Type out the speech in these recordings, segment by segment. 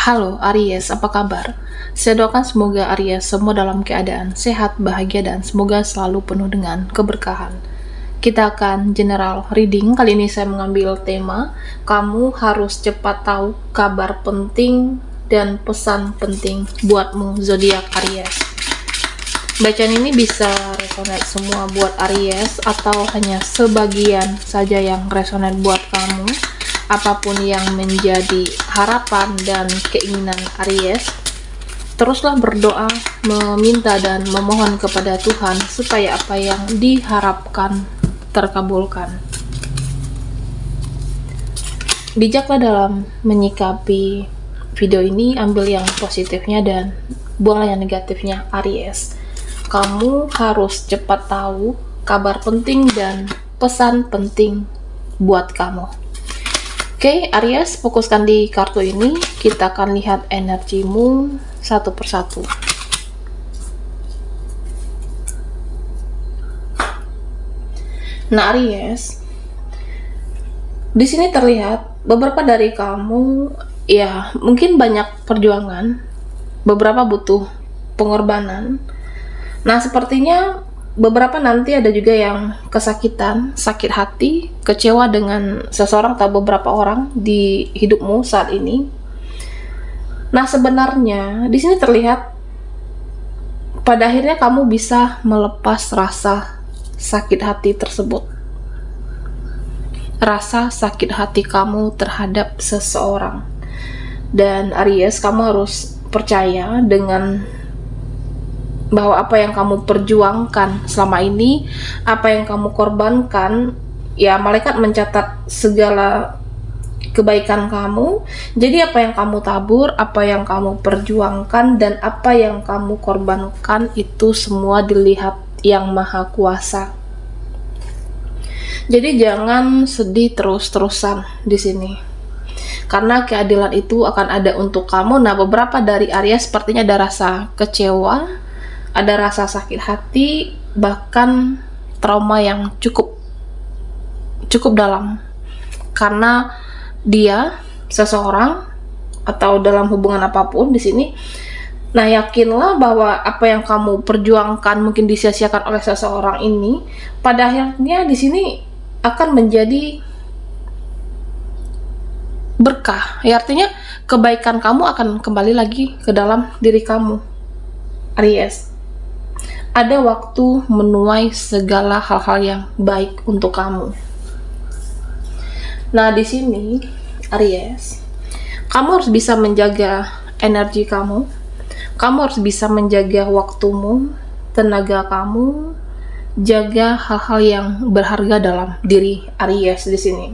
Halo Aries, apa kabar? Saya doakan semoga Aries semua dalam keadaan sehat, bahagia, dan semoga selalu penuh dengan keberkahan. Kita akan general reading. Kali ini saya mengambil tema kamu harus cepat tahu kabar penting dan pesan penting buatmu zodiak Aries. Bacaan ini bisa resonate semua buat Aries atau hanya sebagian saja yang resonate buat kamu. Apapun yang menjadi harapan dan keinginan Aries, teruslah berdoa, meminta dan memohon kepada Tuhan supaya apa yang diharapkan terkabulkan. Bijaklah dalam menyikapi video ini, ambil yang positifnya dan buanglah yang negatifnya Aries. Kamu harus cepat tahu kabar penting dan pesan penting buat kamu. Oke, Aries, fokuskan di kartu ini. Kita akan lihat energimu satu persatu. Nah, Aries, di sini terlihat beberapa dari kamu ya mungkin banyak perjuangan, beberapa butuh pengorbanan. Nah, sepertinya beberapa nanti ada juga yang kesakitan, sakit hati, kecewa dengan seseorang atau beberapa orang di hidupmu saat ini. Nah, sebenarnya di sini terlihat pada akhirnya kamu bisa melepas rasa sakit hati tersebut. Rasa sakit hati kamu terhadap seseorang. Dan Aries, kamu harus percaya dengan bahwa apa yang kamu perjuangkan selama ini, apa yang kamu korbankan, ya malaikat mencatat segala kebaikan kamu. Jadi apa yang kamu tabur, apa yang kamu perjuangkan, dan apa yang kamu korbankan itu semua dilihat yang Maha Kuasa. Jadi jangan sedih terus-terusan di sini. Karena keadilan itu akan ada untuk kamu. Nah, beberapa dari Aries sepertinya ada rasa kecewa, ada rasa sakit hati, bahkan trauma yang cukup dalam. Karena dia, seseorang, atau dalam hubungan apapun di sini, nah yakinlah bahwa apa yang kamu perjuangkan mungkin disia-siakan oleh seseorang ini, pada akhirnya di sini akan menjadi berkah. Ya, artinya kebaikan kamu akan kembali lagi ke dalam diri kamu, Aries. Ada waktu menuai segala hal-hal yang baik untuk kamu. Nah, di sini Aries, kamu harus bisa menjaga energi kamu. Kamu harus bisa menjaga waktumu, tenaga kamu, jaga hal-hal yang berharga dalam diri Aries di sini.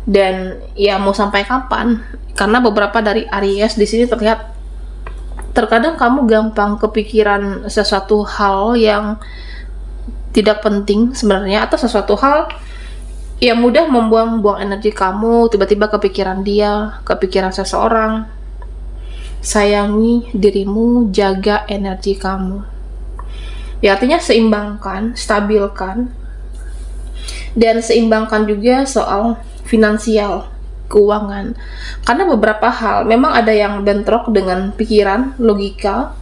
Dan ya mau sampai kapan? Karena beberapa dari Aries di sini terlihat terkadang kamu gampang kepikiran sesuatu hal yang tidak penting sebenarnya, atau sesuatu hal yang mudah membuang-buang energi kamu, tiba-tiba kepikiran dia, kepikiran seseorang. Sayangi dirimu, jaga energi kamu. Ya, artinya seimbangkan, stabilkan, dan seimbangkan juga soal finansial, keuangan. Karena beberapa hal memang ada yang bentrok dengan pikiran, logika,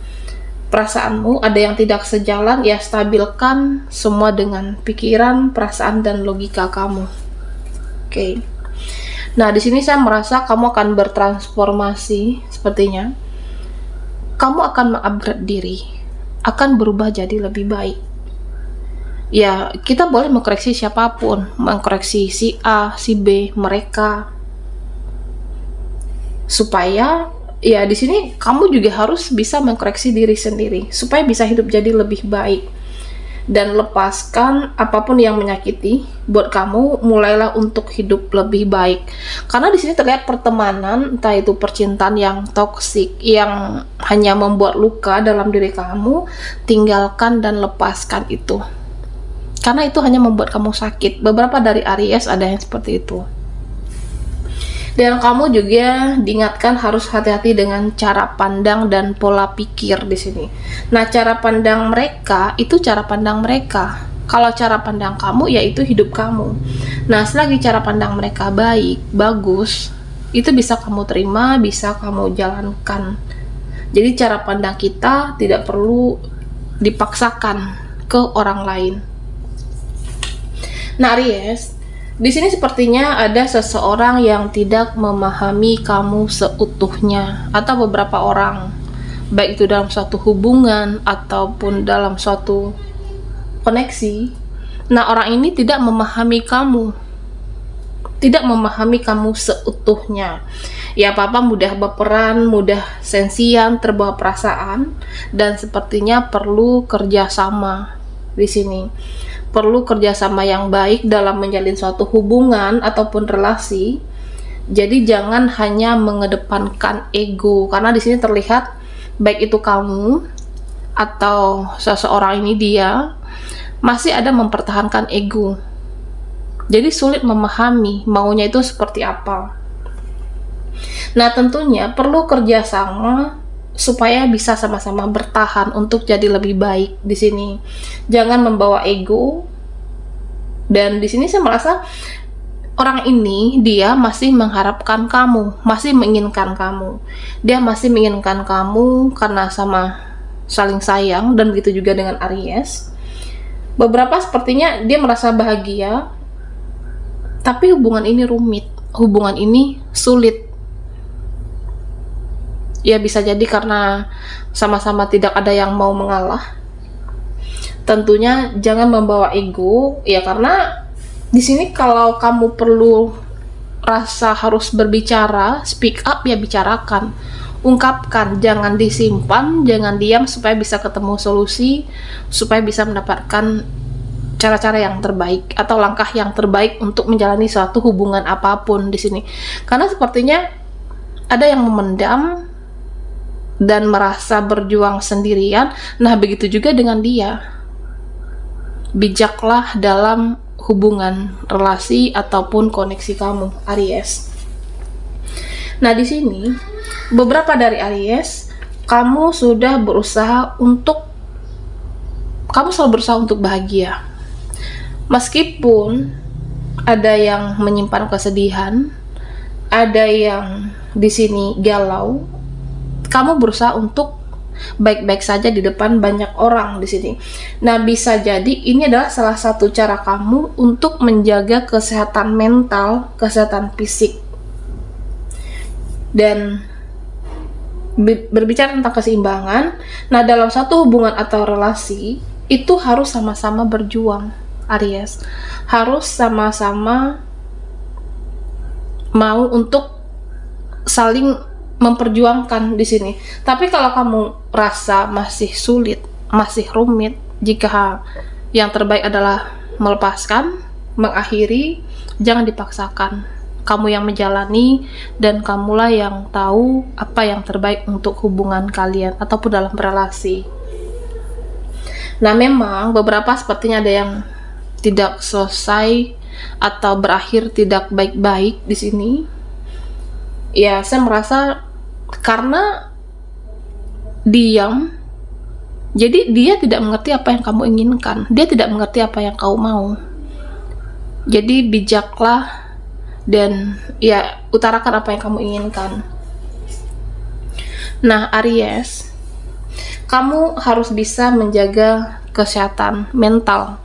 perasaanmu, ada yang tidak sejalan. Ya, stabilkan semua dengan pikiran, perasaan, dan logika kamu. Oke. Nah, di sini saya merasa kamu akan bertransformasi sepertinya. Kamu akan mengupgrade diri, akan berubah jadi lebih baik. Ya, kita boleh mengkoreksi siapapun, mengkoreksi si A, si B, mereka, supaya ya di sini kamu juga harus bisa mengkoreksi diri sendiri supaya bisa hidup jadi lebih baik dan lepaskan apapun yang menyakiti buat kamu. Mulailah untuk hidup lebih baik. Karena di sini terlihat pertemanan, entah itu percintaan yang toksik yang hanya membuat luka dalam diri kamu, tinggalkan dan lepaskan itu. Karena itu hanya membuat kamu sakit. Beberapa dari Aries ada yang seperti itu. Dan kamu juga diingatkan harus hati-hati dengan cara pandang dan pola pikir di sini. Nah, cara pandang mereka itu cara pandang mereka. Kalau cara pandang kamu, yaitu hidup kamu. Nah, selagi cara pandang mereka baik, bagus, itu bisa kamu terima, bisa kamu jalankan. Jadi cara pandang kita tidak perlu dipaksakan ke orang lain. Nah, Aries, di sini sepertinya ada seseorang yang tidak memahami kamu seutuhnya, atau beberapa orang, baik itu dalam suatu hubungan ataupun dalam suatu koneksi. Nah, orang ini tidak memahami kamu, tidak memahami kamu seutuhnya. Ya, apa-apa mudah baperan, mudah sensian, terbawa perasaan, dan sepertinya perlu kerjasama di sini. Perlu kerjasama yang baik dalam menjalin suatu hubungan ataupun relasi. Jadi jangan hanya mengedepankan ego, karena di sini terlihat baik itu kamu atau seseorang ini dia masih ada mempertahankan ego. Jadi sulit memahami maunya itu seperti apa. Nah, tentunya perlu kerjasama supaya bisa sama-sama bertahan untuk jadi lebih baik di sini. Jangan membawa ego. Dan di sini saya merasa orang ini dia masih mengharapkan kamu, masih menginginkan kamu. Dia masih menginginkan kamu karena sama saling sayang, dan begitu juga dengan Aries. Beberapa sepertinya dia merasa bahagia, tapi hubungan ini rumit, hubungan ini sulit. Ya, bisa jadi karena sama-sama tidak ada yang mau mengalah. Tentunya jangan membawa ego, ya, karena di sini kalau kamu perlu rasa harus berbicara, speak up, ya bicarakan, ungkapkan, jangan disimpan, jangan diam, supaya bisa ketemu solusi, supaya bisa mendapatkan cara-cara yang terbaik atau langkah yang terbaik untuk menjalani suatu hubungan apapun di sini. Karena sepertinya ada yang memendam dan merasa berjuang sendirian. Nah, begitu juga dengan dia. Bijaklah dalam hubungan, relasi ataupun koneksi kamu, Aries. Nah, di sini beberapa dari Aries, kamu selalu berusaha untuk bahagia. Meskipun ada yang menyimpan kesedihan, ada yang di sini galau, kamu berusaha untuk baik-baik saja di depan banyak orang di sini. Nah, bisa jadi ini adalah salah satu cara kamu untuk menjaga kesehatan mental, kesehatan fisik. Dan berbicara tentang keseimbangan, nah dalam satu hubungan atau relasi itu harus sama-sama berjuang, Aries. Harus sama-sama mau untuk saling memperjuangkan di sini. Tapi kalau kamu rasa masih sulit, masih rumit, jika yang terbaik adalah melepaskan, mengakhiri, jangan dipaksakan. Kamu yang menjalani, dan kamulah yang tahu apa yang terbaik untuk hubungan kalian ataupun dalam relasi. Nah, memang beberapa sepertinya ada yang tidak selesai atau berakhir tidak baik-baik di sini. Ya, saya merasa karena diam, jadi dia tidak mengerti apa yang kamu inginkan, dia tidak mengerti apa yang kamu mau. Jadi bijaklah dan ya utarakan apa yang kamu inginkan. Nah, Aries, kamu harus bisa menjaga kesehatan mental.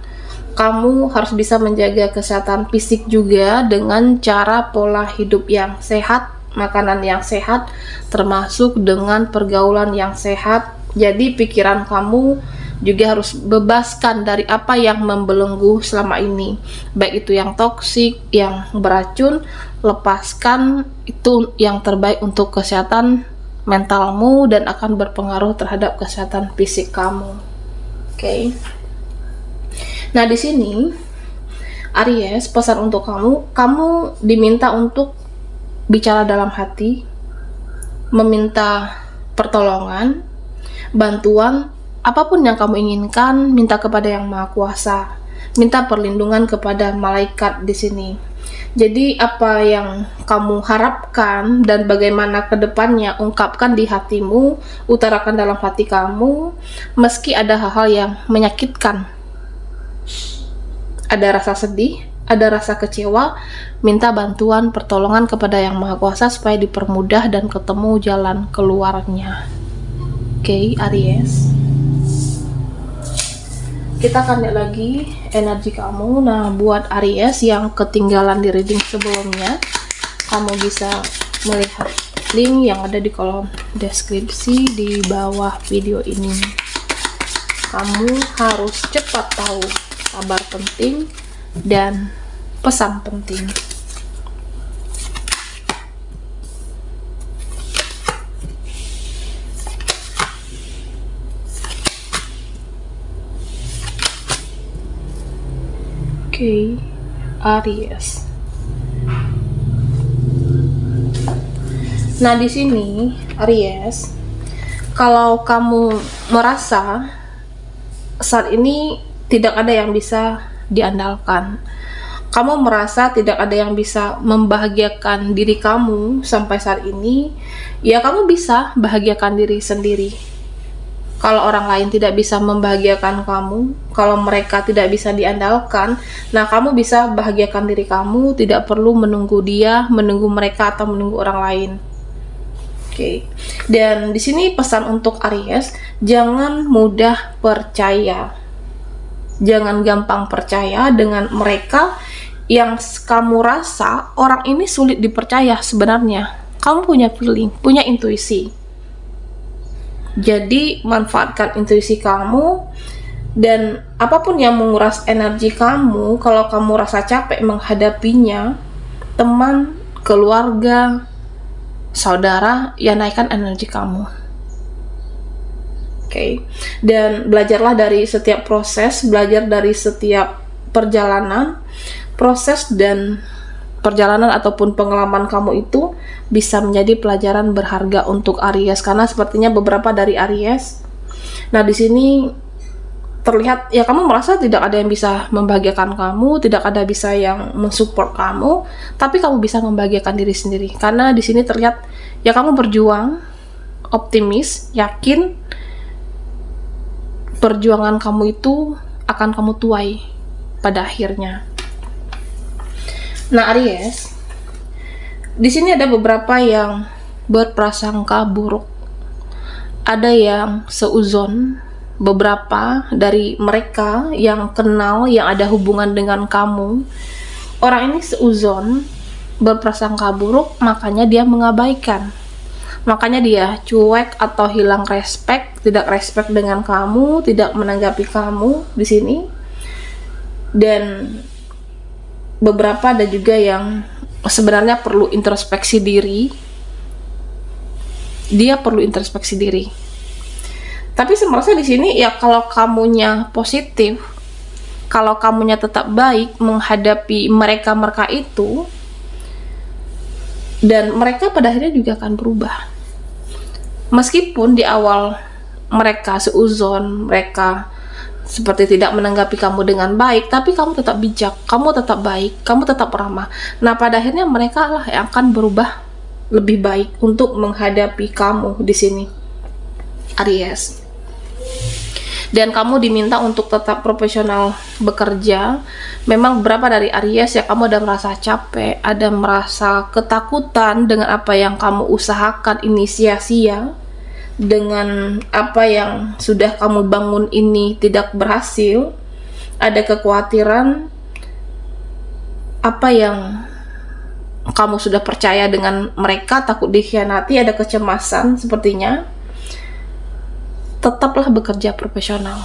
Kamu harus bisa menjaga kesehatan fisik juga dengan cara pola hidup yang sehat, makanan yang sehat, termasuk dengan pergaulan yang sehat. Jadi pikiran kamu juga harus bebaskan dari apa yang membelenggu selama ini, baik itu yang toksik, yang beracun. Lepaskan, itu yang terbaik untuk kesehatan mentalmu dan akan berpengaruh terhadap kesehatan fisik kamu. Oke. Nah, di sini Aries, pesan untuk kamu diminta untuk bicara dalam hati, meminta pertolongan, bantuan, apapun yang kamu inginkan, minta kepada Yang Maha Kuasa, minta perlindungan kepada malaikat di sini. Jadi apa yang kamu harapkan dan bagaimana ke depannya, ungkapkan di hatimu, utarakan dalam hati kamu, meski ada hal-hal yang menyakitkan. Ada rasa sedih, ada rasa kecewa, minta bantuan pertolongan kepada Yang Maha Kuasa supaya dipermudah dan ketemu jalan keluarnya. Oke, Aries. Kita akan lihat lagi energi kamu. Nah, buat Aries yang ketinggalan di reading sebelumnya, kamu bisa melihat link yang ada di kolom deskripsi di bawah video ini. Kamu harus cepat tahu kabar penting dan pesan penting. Oke, Aries. Nah, di sini Aries, kalau kamu merasa saat ini tidak ada yang bisa diandalkan, kamu merasa tidak ada yang bisa membahagiakan diri kamu sampai saat ini, ya kamu bisa bahagiakan diri sendiri. Kalau orang lain tidak bisa membahagiakan kamu, kalau mereka tidak bisa diandalkan, nah kamu bisa bahagiakan diri kamu, tidak perlu menunggu dia, menunggu mereka atau menunggu orang lain. Oke. Dan di sini pesan untuk Aries, jangan mudah percaya. Jangan gampang percaya dengan mereka yang kamu rasa orang ini sulit dipercaya sebenarnya. Kamu punya feeling, punya intuisi. Jadi manfaatkan intuisi kamu, dan apapun yang menguras energi kamu, kalau kamu rasa capek menghadapinya, teman, keluarga, saudara, ya naikkan energi kamu. Oke. Dan belajarlah dari setiap proses, belajar dari setiap perjalanan, proses dan perjalanan ataupun pengalaman kamu itu bisa menjadi pelajaran berharga untuk Aries, karena sepertinya beberapa dari Aries. Nah, di sini terlihat ya kamu merasa tidak ada yang bisa membahagiakan kamu, tidak ada bisa yang mensupport kamu, tapi kamu bisa membahagiakan diri sendiri. Karena di sini terlihat ya kamu berjuang, optimis, yakin perjuangan kamu itu akan kamu tuai pada akhirnya. Nah, Aries, di sini ada beberapa yang berprasangka buruk, ada yang seuzon. Beberapa dari mereka yang kenal, yang ada hubungan dengan kamu, orang ini seuzon, berprasangka buruk, makanya dia mengabaikan, makanya dia cuek atau hilang respect, tidak respect dengan kamu, tidak menanggapi kamu di sini. Dan beberapa ada juga yang sebenarnya perlu introspeksi diri, dia perlu introspeksi diri. Tapi saya merasa di sini ya kalau kamunya positif, kalau kamunya tetap baik menghadapi mereka itu, dan mereka pada akhirnya juga akan berubah. Meskipun di awal mereka seuzon, mereka seperti tidak menanggapi kamu dengan baik, tapi kamu tetap bijak, kamu tetap baik, kamu tetap ramah. Nah, pada akhirnya mereka lah yang akan berubah lebih baik untuk menghadapi kamu di sini, Aries. Dan kamu diminta untuk tetap profesional bekerja. Memang beberapa dari Aries ya kamu ada merasa capek, ada merasa ketakutan dengan apa yang kamu usahakan ini sia-sia, dengan apa yang sudah kamu bangun ini tidak berhasil. Ada kekhawatiran apa yang kamu sudah percaya dengan mereka, takut dikhianati, ada kecemasan sepertinya. Tetaplah bekerja profesional,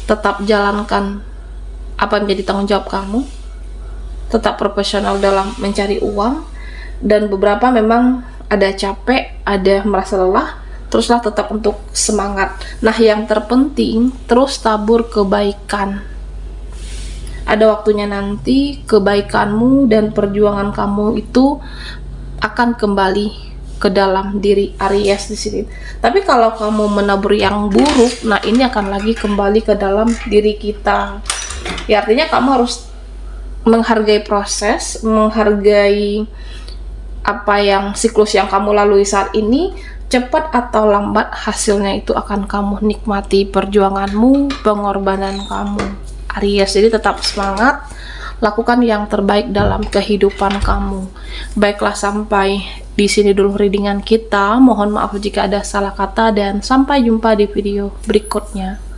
tetap jalankan apa yang menjadi tanggung jawab kamu, tetap profesional dalam mencari uang. Dan beberapa memang ada capek, ada merasa lelah, teruslah tetap untuk semangat. Nah, yang terpenting terus tabur kebaikan. Ada waktunya nanti kebaikanmu dan perjuangan kamu itu akan kembali ke dalam diri Aries di sini. Tapi kalau kamu menabur yang buruk, nah ini akan lagi kembali ke dalam diri kita. Ya, artinya kamu harus menghargai proses, menghargai apa yang siklus yang kamu lalui saat ini. Cepat atau lambat hasilnya itu akan kamu nikmati perjuanganmu, pengorbanan kamu, Aries. Jadi tetap semangat, Lakukan yang terbaik dalam kehidupan kamu. Baiklah, sampai di sini dulu readingan kita. Mohon maaf jika ada salah kata dan sampai jumpa di video berikutnya.